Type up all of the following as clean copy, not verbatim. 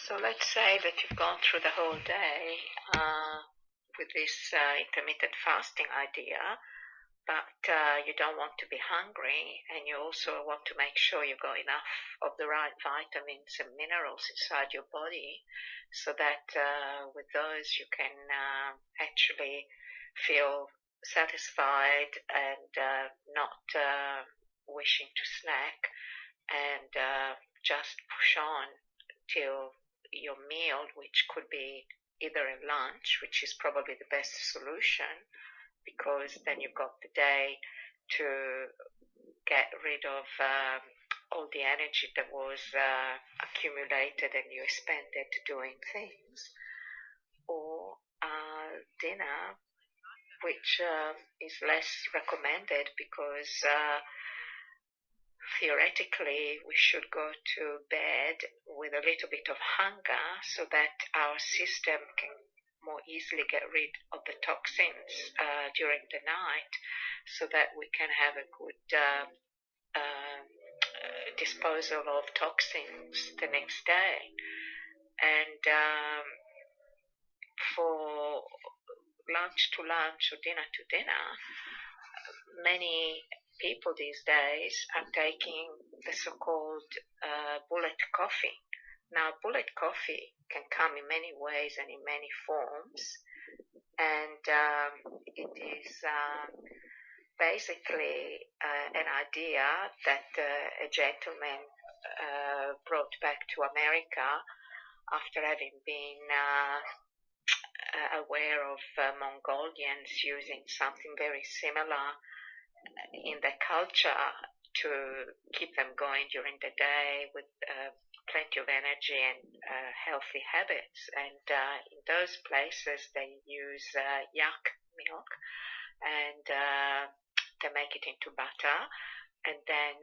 So let's say that you've gone through the whole day with this intermittent fasting idea, but you don't want to be hungry, and you also want to make sure you got enough of the right vitamins and minerals inside your body so that with those you can actually feel satisfied and not wishing to snack and just push on till your meal, which could be either a lunch, which is probably the best solution because then you've got the day to get rid of all the energy that was accumulated and you spent it doing things, or dinner, which is less recommended because theoretically we should go to bed with a little bit of hunger so that our system can more easily get rid of the toxins during the night so that we can have a good disposal of toxins the next day. And for lunch to lunch or dinner to dinner, many people these days are taking the so-called bullet coffee. Now, bullet coffee can come in many ways and in many forms, and it is basically an idea that a gentleman brought back to America after having been aware of Mongolians using something very similar in their culture to keep them going during the day with plenty of energy and healthy habits. And in those places they use yak milk and they make it into butter, and then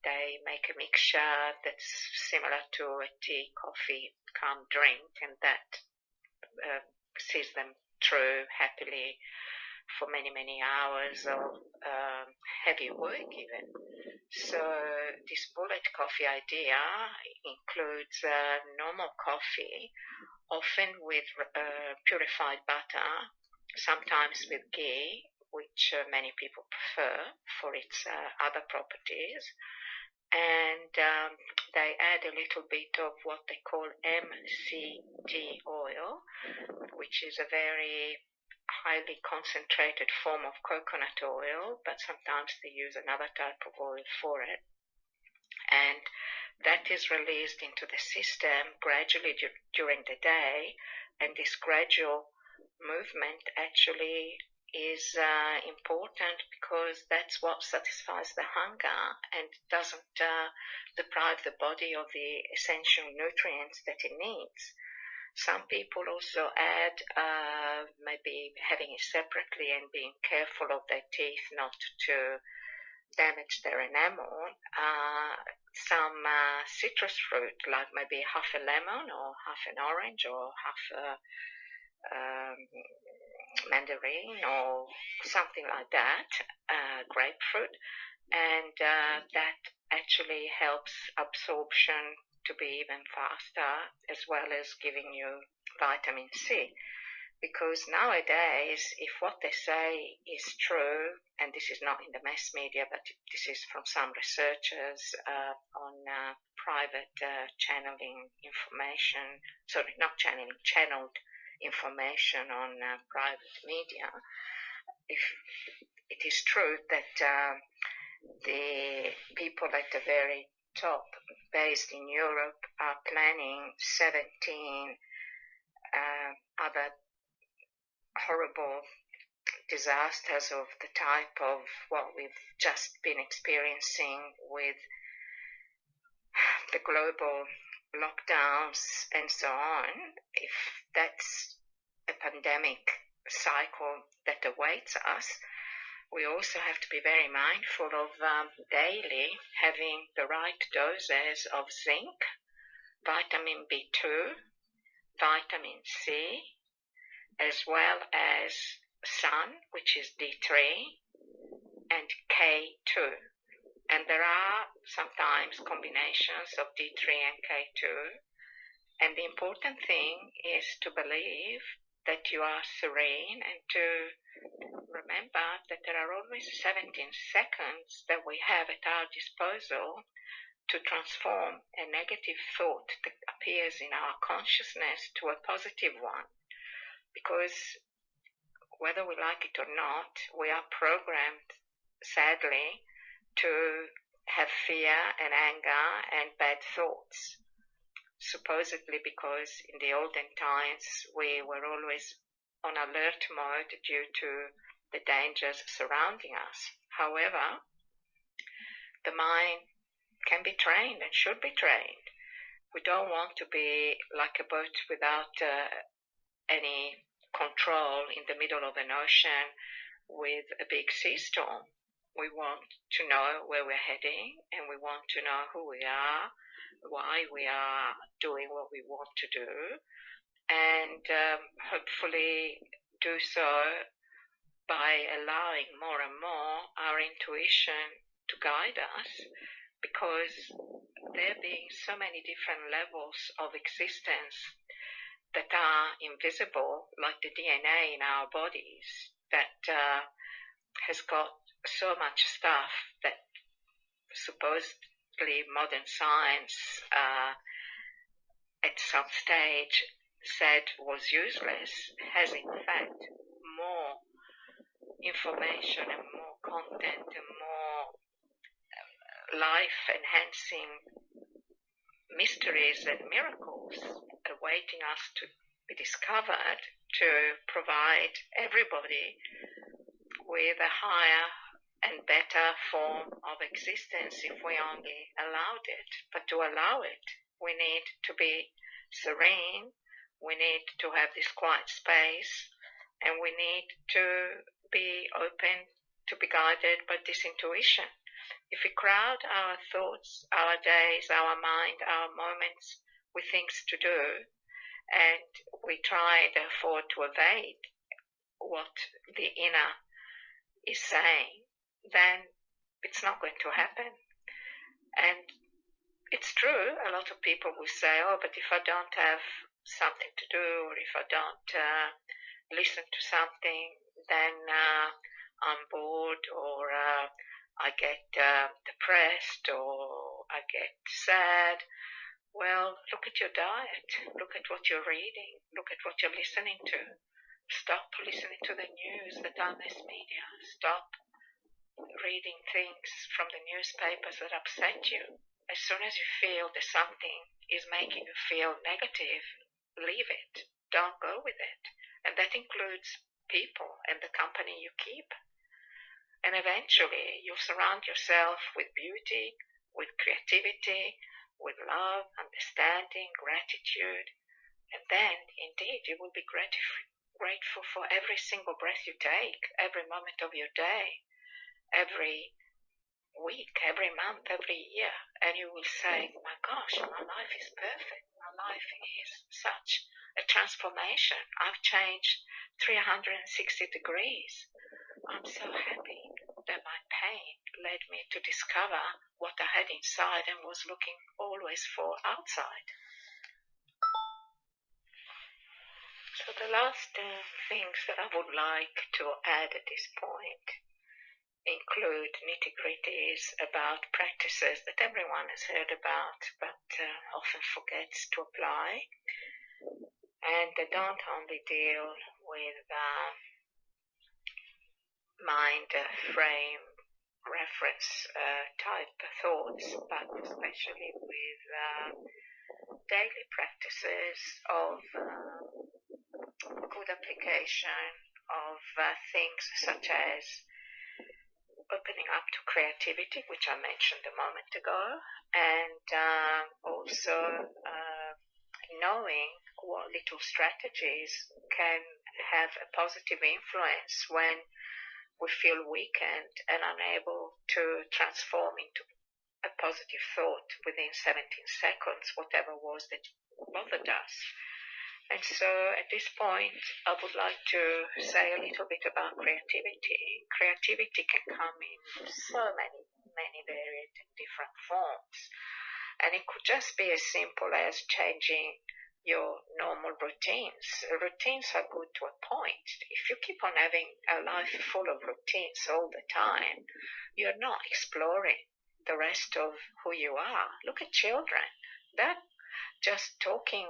they make a mixture that's similar to a tea, coffee, calm drink, and that sees them through happily for many, many hours of heavy work even. So this bullet coffee idea includes normal coffee, often with purified butter, sometimes with ghee, which many people prefer for its other properties. And they add a little bit of what they call MCT oil, which is a very highly concentrated form of coconut oil, but sometimes they use another type of oil for it. And that is released into the system gradually during the day, and this gradual movement actually is important because that's what satisfies the hunger and doesn't deprive the body of the essential nutrients that it needs. Some people also add, maybe having it separately and being careful of their teeth not to damage their enamel, some citrus fruit, like maybe half a lemon or half an orange or half a mandarin or something like that, grapefruit, and that actually helps absorption to be even faster, as well as giving you vitamin C. Because nowadays, if what they say is true, and this is not in the mass media, but this is from some researchers on private channeling information, sorry, not channeling, channeled information on private media, if it is true that the people at the very top, based in Europe, are planning 17 other horrible disasters of the type of what we've just been experiencing with the global lockdowns and so on. If that's a pandemic cycle that awaits us, we also have to be very mindful of daily having the right doses of zinc, vitamin B2, vitamin C, as well as sun, which is D3, and K2. And there are sometimes combinations of D3 and K2, And the important thing is to believe that you are serene and to remember that there are always 17 seconds that we have at our disposal to transform a negative thought that appears in our consciousness to a positive one. Because whether we like it or not, we are programmed, sadly, to have fear and anger and bad thoughts. Supposedly because in the olden times we were always on alert mode due to the dangers surrounding us. However, the mind can be trained and should be trained. We don't want to be like a boat without any control in the middle of an ocean with a big sea storm. We want to know where we're heading, and we want to know who we are, why we are doing what we want to do, and hopefully do so by allowing more and more our intuition to guide us, because there being so many different levels of existence that are invisible, like the DNA in our bodies, that has got so much stuff that supposedly modern science at some stage said was useless, has in fact more information and more content and more life-enhancing mysteries and miracles awaiting us to be discovered to provide everybody with a higher and better form of existence if we only allowed it. But to allow it, we need to be serene, we need to have this quiet space, and we need to be open to be guided by this intuition. If we crowd our thoughts, our days, our mind, our moments with things to do, and we try therefore to evade what the inner is saying, then it's not going to happen. And it's true, a lot of people will say, oh, but if I don't have something to do, or if I don't listen to something, then I'm bored, or I get depressed, or I get sad. Well, look at your diet, look at what you're reading, look at what you're listening to. Stop listening to the news, the mass media. Stop reading things from the newspapers that upset you. As soon as you feel that something is making you feel negative, leave it. Don't go with it. And that includes people and the company you keep. And eventually you'll surround yourself with beauty, with creativity, with love, understanding, gratitude. And then, indeed, you will be grateful for every single breath you take, every moment of your day, every week, every month, every year. And you will say, my gosh, my life is perfect. My life is such a transformation. I've changed 360 degrees. I'm so happy that my pain led me to discover what I had inside and was looking always for outside. So the last things that I would like to add at this point include nitty-gritties about practices that everyone has heard about but often forgets to apply. And they don't only deal with mind frame reference type thoughts, but especially with daily practices of good application of things such as opening up to creativity, which I mentioned a moment ago, and also knowing what little strategies can have a positive influence when we feel weakened and unable to transform into a positive thought within 17 seconds, whatever was that bothered us. And so at this point, I would like to say a little bit about creativity. Creativity can come in so many varied and different forms. And it could just be as simple as changing your normal routines. Routines are good to a point. If you keep on having a life full of routines all the time, you're not exploring the rest of who you are. Look at children. They're just talking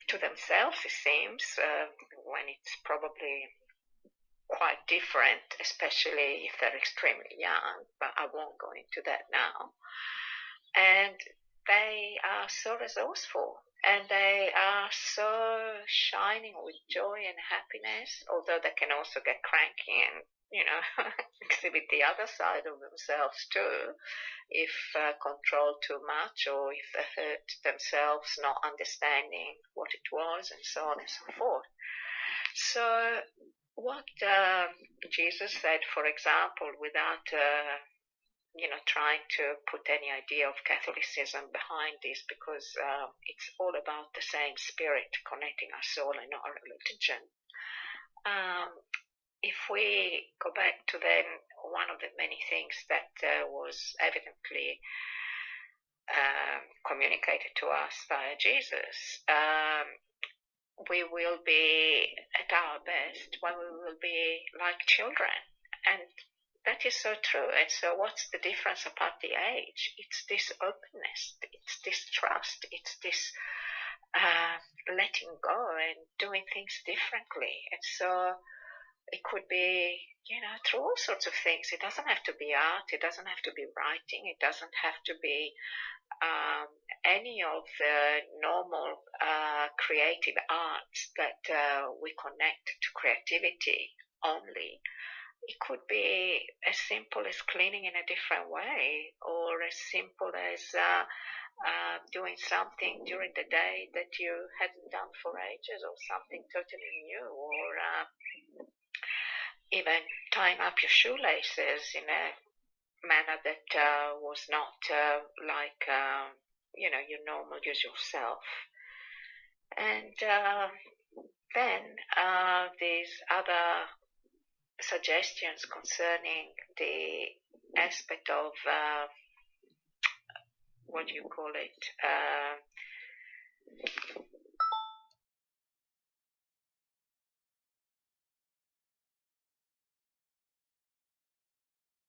to themselves, it seems, when it's probably quite different, especially if they're extremely young, but I won't go into that now. And they are so resourceful, and they are so shining with joy and happiness, although they can also get cranky and, exhibit the other side of themselves too, if controlled too much, or if they hurt themselves not understanding what it was, and so on and so forth. So what Jesus said, for example, without trying to put any idea of Catholicism behind this, because it's all about the same spirit connecting our soul and not our religion. If we go back to then one of the many things that was evidently communicated to us via Jesus, we will be at our best when we will be like children. And that is so true. And so what's the difference about the age? It's this openness, it's this trust, it's this letting go and doing things differently. And so it could be, through all sorts of things. It doesn't have to be art, it doesn't have to be writing, it doesn't have to be any of the normal creative arts that we connect to creativity only. It could be as simple as cleaning in a different way, or as simple as doing something during the day that you hadn't done for ages, or something totally new, or even tying up your shoelaces in a manner that was not like your normal usual self. And then these other suggestions concerning the aspect of what do you call it,